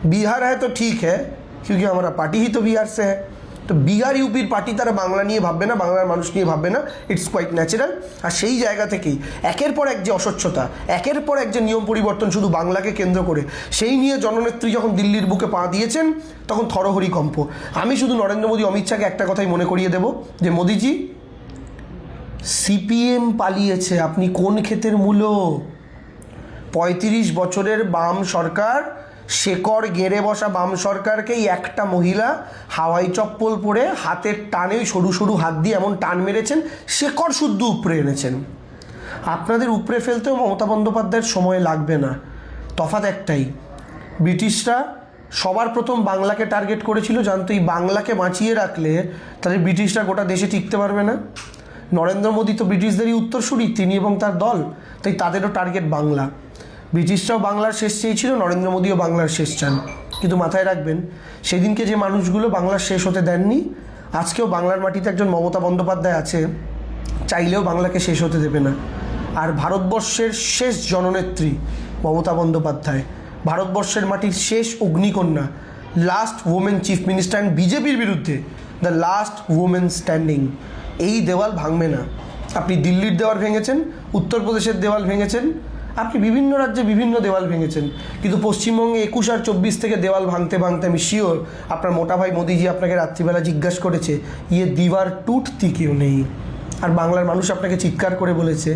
बिहार है तो ठीक है क्योंकि हमारा पार्टी ही तो बिहार से है। তো বিহার ইউপির পার্টি তারা বাংলা নিয়ে ভাববে না, বাংলার মানুষ নিয়ে ভাববে না, ইটস কোয়াইট ন্যাচারাল। আর সেই জায়গা থেকেই একের পর এক যে অস্বচ্ছতা, একের পর এক যে নিয়ম পরিবর্তন শুধু বাংলাকে কেন্দ্র করে, সেই নিয়ে জননেত্রী যখন দিল্লির বুকে পা দিয়েছেন তখন থরহরিকম্প। আমি শুধু নরেন্দ্র মোদী অমিত শাহকে একটা কথাই মনে করিয়ে দেব যে মোদিজি, সিপিএম পালিয়েছে, আপনি কোন ক্ষেতের মূলো? ৩৫ বছরের বাম সরকার, শেকড় গেড়ে বসা বাম সরকারকেই একটা মহিলা হাওয়াই চপ্পল পরে হাতের টানে সরু সরু হাত দিয়ে এমন টান মেরেছেন, শেকড় শুদ্ধ উপড়ে এনেছেন। আপনাদের উপড়ে ফেলতেও মমতা বন্দ্যোপাধ্যায়ের সময় লাগবে না। তফাৎ একটাই, ব্রিটিশরা সবার প্রথম বাংলাকে টার্গেট করেছিল, জানতো এই বাংলাকে বাঁচিয়ে রাখলে তাদের ব্রিটিশরা গোটা দেশে টিকতে পারবে না। নরেন্দ্র মোদী তো ব্রিটিশদেরই উত্তরসূরি, তিনি এবং তার দল, তাই তাদেরও টার্গেট বাংলা। ব্রিটিশরাও বাংলার শেষ চেয়েছিল, নরেন্দ্র মোদীও বাংলার শেষ চান। কিন্তু মাথায় রাখবেন, সেদিনকে যে মানুষগুলো বাংলার শেষ হতে দেননি, আজকেও বাংলার মাটিতে একজন মমতা বন্দ্যোপাধ্যায় আছে, চাইলেও বাংলাকে শেষ হতে দেবে না। আর ভারতবর্ষের শেষ জননেত্রী মমতা বন্দ্যোপাধ্যায়, ভারতবর্ষের মাটির শেষ অগ্নিকন্যা, last women chief minister and বিজেপির বিরুদ্ধে দ্য লাস্ট ওমেন স্ট্যান্ডিং। এই দেওয়াল ভাঙবে না। আপনি দিল্লির দেওয়াল ভেঙেছেন, উত্তরপ্রদেশের দেওয়াল ভেঙেছেন, আপনি বিভিন্ন রাজ্যে বিভিন্ন দেওয়াল ভেঙেছেন, কিন্তু পশ্চিমবঙ্গে ২১ আর ২৪ থেকে দেওয়াল ভাঙতে ভাঙতে আমি শিওর আপনার মোটা ভাই মোদিজি আপনাকে রাত্রিবেলা জিজ্ঞাসা করেছে ইয়ে দিওয়ার টুটতি কেউ নেই। আর বাংলার মানুষ আপনাকে চিৎকার করে বলেছে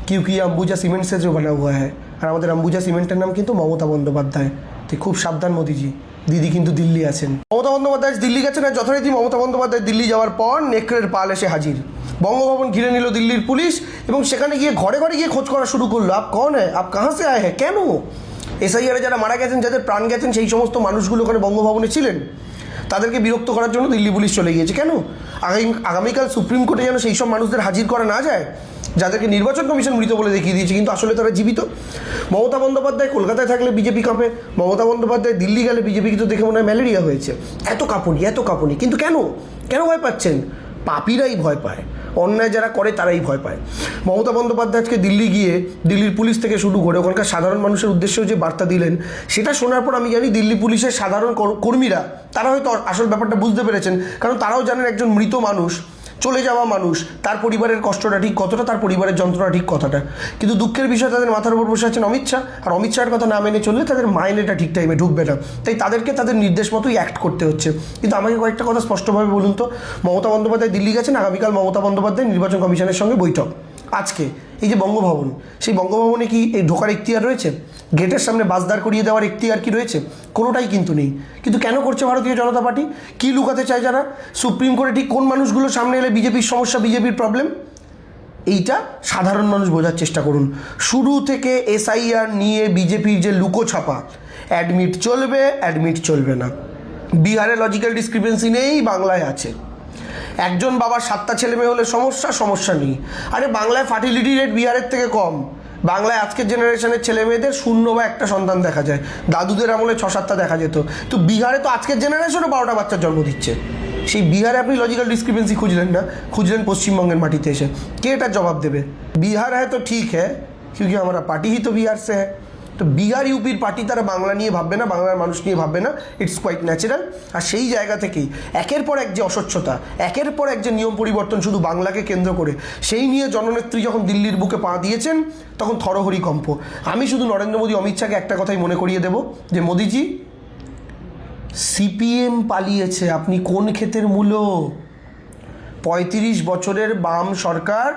কিউকি অম্বুজা সিমেন্ট সে জো বানা হুয়া হ্যায়। আর আমাদের অম্বুজা সিমেন্টের নাম কিন্তু মমতা বন্দ্যোপাধ্যায়। তো খুব সাবধান মোদিজি, দিদি কিন্তু দিল্লি আছেন। মমতা বন্দ্যোপাধ্যায় দিল্লি গেছেন, আর যথারীতি মমতা বন্দ্যোপাধ্যায় দিল্লি যাওয়ার পর নেকড়ের পাল এসে হাজির। বঙ্গভবন ঘিরে নিল দিল্লির পুলিশ এবং সেখানে গিয়ে ঘরে ঘরে গিয়ে খোঁজ করা শুরু করলো, আপ কন হ্যাঁ, আপ কাহা সে আয়ে হ্যাঁ, কেন? এসআইআরে যারা মারা গেছেন, যাদের প্রাণ গেছেন, সেই সমস্ত মানুষগুলো ওখানে বঙ্গভবনে ছিলেন, তাদেরকে বিরক্ত করার জন্য দিল্লি পুলিশ চলে গিয়েছে। কেন? আগামীকাল সুপ্রিম কোর্টে যেন সেই সব মানুষদের হাজির করা না যায় যাদেরকে নির্বাচন কমিশন মৃত বলে দেখিয়ে দিয়েছে, কিন্তু আসলে তারা জীবিত। মমতা বন্দ্যোপাধ্যায় কলকাতায় থাকলে বিজেপি কাঁপে, মমতা বন্দ্যোপাধ্যায় দিল্লি গেলে বিজেপিকে তো দেখে মনে হয় ম্যালেরিয়া হয়েছে। এত কাঁপুনি, কিন্তু কেন ভয় পাচ্ছেন? পাপীরাই ভয় পায়, অন্যায় যারা করে তারাই ভয় পায়। মমতা বন্দ্যোপাধ্যায় আজকে দিল্লি গিয়ে দিল্লির পুলিশ থেকে শুরু করে ওখানকার সাধারণ মানুষের উদ্দেশ্যেও যে বার্তা দিলেন, সেটা শোনার পর আমি জানি দিল্লি পুলিশের সাধারণ কর্মীরা তারা হয়তো আসল ব্যাপারটা বুঝতে পেরেছেন, কারণ তারাও জানেন একজন মৃত মানুষ, চলে যাওয়া মানুষ, তার পরিবারের কষ্টটা ঠিক কতটা, তার পরিবারের যন্ত্রণা ঠিক কতটা। কিন্তু দুঃখের বিষয়, তাদের মাথার উপর বসে আছেন অমিত শাহ, আর অমিত শাহের কথা না মেনে চললে তাদের মাইনেটা ঠিক টাইমে ঢুকবে না, তাই তাদেরকে তাদের নির্দেশ মতোই অ্যাক্ট করতে হচ্ছে। কিন্তু আমাকে কয়েকটা কথা স্পষ্টভাবে বলুন তো, মমতা বন্দ্যোপাধ্যায় দিল্লি গেছেন, আগামীকাল মমতা বন্দ্যোপাধ্যায় নির্বাচন কমিশনের সঙ্গে বৈঠক। আজকে এই যে বঙ্গভবন, সেই বঙ্গভবনে কি এই ঢোকার এখতিয়ার রয়েছে? গেটের সামনে বাস দাঁড় করিয়ে দেওয়ার এখতিয়ার কি রয়েছে? কোনোটাই কিন্তু নেই। কিন্তু কেন করছে ভারতীয় জনতা পার্টি? কী লুকাতে চায় যারা? সুপ্রিম কোর্টে ঠিক কোন মানুষগুলো সামনে এলে বিজেপির সমস্যা, বিজেপির প্রবলেম, এইটা সাধারণ মানুষ বোঝার চেষ্টা করুন। শুরু থেকে এসআইআর নিয়ে বিজেপির যে লুকোছাপা, অ্যাডমিট চলবে না। বিহারে লজিক্যাল ডিসক্রিপেন্সি নেই, বাংলায় আছে। একজন বাবার 7টা ছেলে মেয়ে হলে সমস্যা নেই। আরে বাংলায় ফার্টিলিটি রেট বিহারের থেকে কম। বাংলায় আজকের জেনারেশনের ছেলে মেয়েদের 0 বা 1টা সন্তান দেখা যায়, দাদুদের আমলে 6-7টা দেখা যেত। তো বিহারে তো আজকের জেনারেশনও 12টা বাচ্চার জন্ম দিচ্ছে। সেই বিহারে আপনি লজিক্যাল ডিসক্রিপেন্সি খুঁজলেন না, খুঁজলেন পশ্চিমবঙ্গের মাটিতে এসে। কে এটার জবাব দেবে? বিহার হ্যাঁ তো ঠিক হ্যাঁ क्योंकि हमारा पार्टी ही तो बिहार से है। তো বিহার ইউপির পার্টি তারা বাংলা নিয়ে ভাববে না, বাংলার মানুষ নিয়ে ভাববে না, ইটস কোয়াইট ন্যাচারাল। আর সেই জায়গা থেকেই একের পর এক যে অস্বচ্ছতা, একের পর এক যে নিয়ম পরিবর্তন শুধু বাংলাকে কেন্দ্র করে, সেই নিয়ে জননেত্রী যখন দিল্লির বুকে পা দিয়েছেন তখন থরহরিকম্প। আমি শুধু নরেন্দ্র মোদী অমিত শাহকে একটা কথাই মনে করিয়ে দেব যে মোদিজি, সিপিএম পালিয়েছে, আপনি কোন ক্ষেতের মূলো? ৩৫ বছরের বাম সরকার,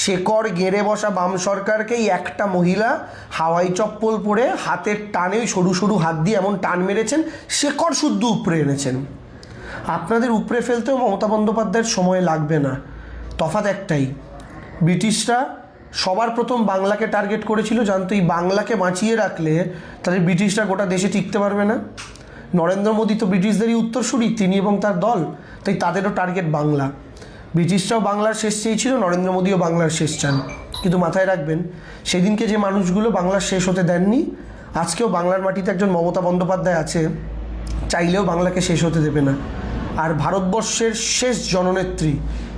শেকড় গেড়ে বসা বাম সরকারকেই একটা মহিলা হাওয়াই চপ্পল পরে হাতের টানে সরু সরু হাত দিয়ে এমন টান মেরেছেন, শেকড় শুদ্ধ উপড়ে এনেছেন। আপনাদের উপড়ে ফেলতেও মমতা বন্দ্যোপাধ্যায়ের সময় লাগবে না। তফাৎ একটাই, ব্রিটিশরা সবার প্রথম বাংলাকে টার্গেট করেছিল, জানতো এই বাংলাকে বাঁচিয়ে রাখলে তাদের ব্রিটিশরা গোটা দেশে টিকতে পারবে না। নরেন্দ্র মোদী তো ব্রিটিশদেরই উত্তরসূরি, তিনি এবং তার দল, তাই তাদেরও টার্গেট বাংলা। ব্রিটিশরাও বাংলার শেষ চেয়েছিল, নরেন্দ্র মোদীও বাংলার শেষ চান। কিন্তু মাথায় রাখবেন, সেদিনকে যে মানুষগুলো বাংলার শেষ হতে দেননি, আজকেও বাংলার মাটিতে একজন মমতা বন্দ্যোপাধ্যায় আছে, চাইলেও বাংলাকে শেষ হতে দেবে না। আর ভারতবর্ষের শেষ জননেত্রী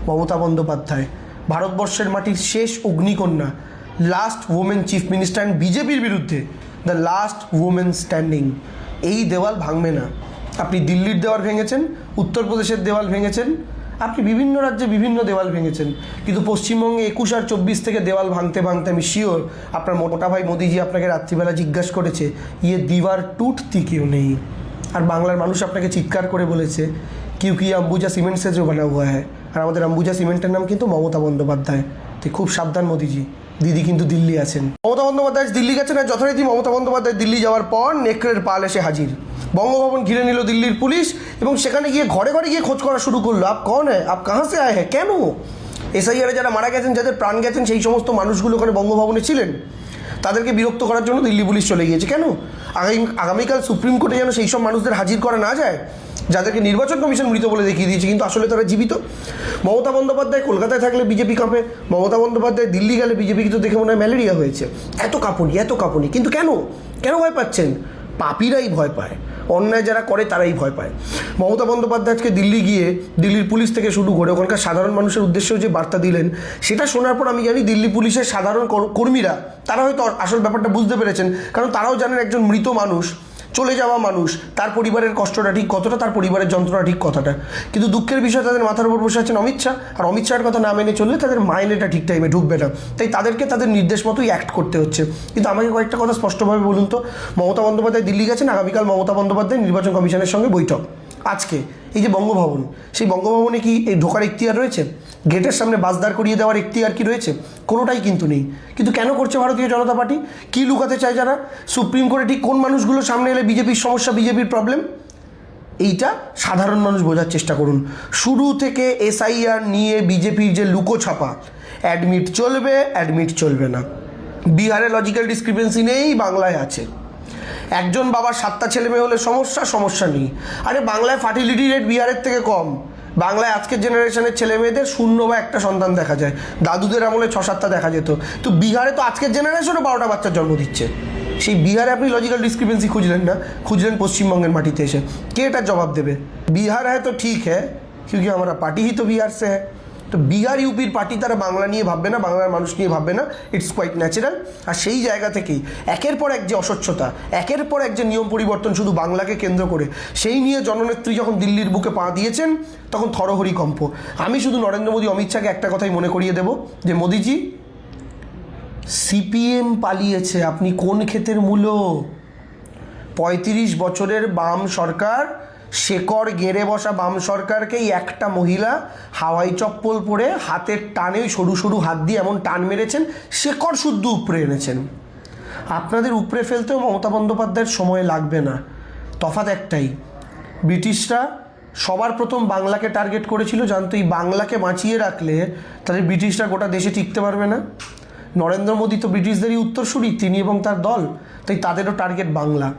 মমতা বন্দ্যোপাধ্যায়, ভারতবর্ষের মাটির শেষ অগ্নিকন্যা, last women chief minister and বিজেপির বিরুদ্ধে দ্য লাস্ট ওমেন স্ট্যান্ডিং। এই দেওয়াল ভাঙবে না। আপনি দিল্লির দেওয়াল ভেঙেছেন, উত্তরপ্রদেশের দেওয়াল ভেঙেছেন, আপনি বিভিন্ন রাজ্যে বিভিন্ন দেওয়াল ভেঙেছেন, কিন্তু পশ্চিমবঙ্গে 21 আর 24 থেকে দেওয়াল ভাঙতে ভাঙতে আমি শিওর আপনার মোটা ভাই মোদিজি আপনাকে রাত্রিবেলা জিজ্ঞাসা করেছে ইয়ে দিওয়ার টুটতি কেউ নেই। আর বাংলার মানুষ আপনাকে চিৎকার করে বলেছে क्योंकि अंबुजा सीमेंट से जो बना हुआ है। আর আমাদের अंबुजा সিমেন্টের নাম কিন্তু মমতা বন্দ্যোপাধ্যায়। তো খুব সাবধান মোদিজি, দিদি কিন্তু দিল্লি আছেন। মমতা বন্দ্যোপাধ্যায় দিল্লি গেছেন, আর যথারীতি মমতা বন্দ্যোপাধ্যায় দিল্লি যাওয়ার পর নেকড়ের পাল এসে হাজির। বঙ্গভবন ঘিরে নিল দিল্লির পুলিশ এবং সেখানে গিয়ে ঘরে ঘরে গিয়ে খোঁজ করা শুরু করলো, আপ কন হ্যাঁ, আপ কাহা সে আয়ে হ্যাঁ, কেন এসআইআরে যারা মারা গেছেন, যাদের প্রাণ গেছেন, সেই সমস্ত মানুষগুলো ওখানে বঙ্গভবনে ছিলেন, তাদেরকে বিরক্ত করার জন্য দিল্লি পুলিশ চলে গিয়েছে। কেন আগামীকাল সুপ্রিম কোর্টে যেন সেই সব মানুষদের হাজির করা না যায় যাদেরকে নির্বাচন কমিশন মৃত বলে দেখিয়ে দিয়েছে, কিন্তু আসলে তারা জীবিত। মমতা বন্দ্যোপাধ্যায় কলকাতায় থাকলে বিজেপি কাঁপে, মমতা বন্দ্যোপাধ্যায় দিল্লি গেলে বিজেপিকে তো দেখে মনে হয় ম্যালেরিয়া হয়েছে। এত কাঁপুনি, কিন্তু কেন ভয় পাচ্ছেন? পাপীরাই ভয় পায়, অন্যায় যারা করে তারাই ভয় পায়। মমতা বন্দ্যোপাধ্যায় আজকে দিল্লি গিয়ে দিল্লির পুলিশ থেকে শুরু করে ওখানকার সাধারণ মানুষের উদ্দেশ্যেও যে বার্তা দিলেন, সেটা শোনার পর আমি জানি দিল্লি পুলিশের সাধারণ কর্মীরা তারা হয়তো আসল ব্যাপারটা বুঝতে পেরেছেন, কারণ তারাও জানেন একজন মৃত মানুষ, চলে যাওয়া মানুষ, তার পরিবারের কষ্টটা ঠিক কতটা, তার পরিবারের যন্ত্রণা ঠিক কতটা। কিন্তু দুঃখের বিষয় তাদের মাথার উপর বসে আছেন অমিত শাহ, আর অমিত শাহের কথা না মেনে চললে তাদের মাইনেটা ঠিক টাইমে ঢুকবে না, তাই তাদেরকে তাদের নির্দেশ মতোই অ্যাক্ট করতে হচ্ছে। কিন্তু আমাকে কয়েকটা কথা স্পষ্টভাবে বলুন তো, মমতা বন্দ্যোপাধ্যায় দিল্লি গেছেন, আগামীকাল মমতা বন্দ্যোপাধ্যায় নির্বাচন কমিশনের সঙ্গে বৈঠক। আজকে এই যে বঙ্গভবন, সেই বঙ্গভবনে কি এই ঢোকার এখতিয়ার রয়েছে? গেটের সামনে বাস দাঁড় করিয়ে দেওয়ার এখতিয়ার কি রয়েছে? কোনোটাই কিন্তু নেই। কিন্তু কেন করছে ভারতীয় জনতা পার্টি? কী লুকাতে চায় যারা? সুপ্রিম কোর্টে ঠিক কোন মানুষগুলো সামনে এলে বিজেপির সমস্যা, বিজেপির প্রবলেম, এইটা সাধারণ মানুষ বোঝার চেষ্টা করুন। শুরু থেকে এসআইআর নিয়ে বিজেপির যে লুকোছাপা, অ্যাডমিট চলবে না। বিহারে লজিক্যাল ডিসক্রিপেন্সি নেই, বাংলায় আছে। একজন বাবার 7টা ছেলে মেয়ে হলে সমস্যা নেই। আরে বাংলায় ফার্টিলিটি রেট বিহারের থেকে কম। বাংলায় আজকের জেনারেশনের ছেলে মেয়েদের 0 বা 1টা সন্তান দেখা যায়, দাদুদের আমলে 6-7টা দেখা যেত। তো বিহারে তো আজকের জেনারেশনও 12টা বাচ্চার জন্ম দিচ্ছে। সেই বিহারে আপনি লজিক্যাল ডিসক্রিপেন্সি খুঁজলেন না, খুঁজলেন পশ্চিমবঙ্গের মাটিতে এসে। কে এটার জবাব দেবে? বিহার হ্যাঁ তো ঠিক হ্যাঁ, क्योंकि हमारा पार्टी ही तो बिहार से है। তো বিহার ইউপির পার্টি তারা বাংলা নিয়ে ভাববে না, বাংলার মানুষ নিয়ে ভাববে না, ইটস কোয়াইট ন্যাচারাল। আর সেই জায়গা থেকেই একের পর এক যে অস্বচ্ছতা, একের পর এক যে নিয়ম পরিবর্তন শুধু বাংলাকে কেন্দ্র করে, সেই নিয়ে জননেত্রী যখন দিল্লির বুকে পা দিয়েছেন তখন থরহরি কম্প। আমি শুধু নরেন্দ্র মোদী, অমিত শাহকে একটা কথাই মনে করিয়ে দেব যে মোদিজি, সিপিএম পালিয়েছে, আপনি কোন ক্ষেতের মূলো? 35 বছরের বাম সরকার, শেকড় গেড়ে বসা বাম সরকারকেই একটা মহিলা হাওয়াই চপ্পল পরে হাতের টানে সরু সরু হাত দিয়ে এমন টান মেরেছেন, শেকড় শুদ্ধ উপড়ে এনেছেন। আপনাদের উপড়ে ফেলতেও মমতা বন্দ্যোপাধ্যায়ের সময় লাগবে না। তফাৎ একটাই, ব্রিটিশরা সবার প্রথম বাংলাকে টার্গেট করেছিল, জানতো এই বাংলাকে বাঁচিয়ে রাখলে তাদের ব্রিটিশরা গোটা দেশে টিকতে পারবে না। নরেন্দ্র মোদী তো ব্রিটিশদেরই উত্তরসূরি, তিনি এবং তার দল, তাই তাদেরও টার্গেট বাংলা।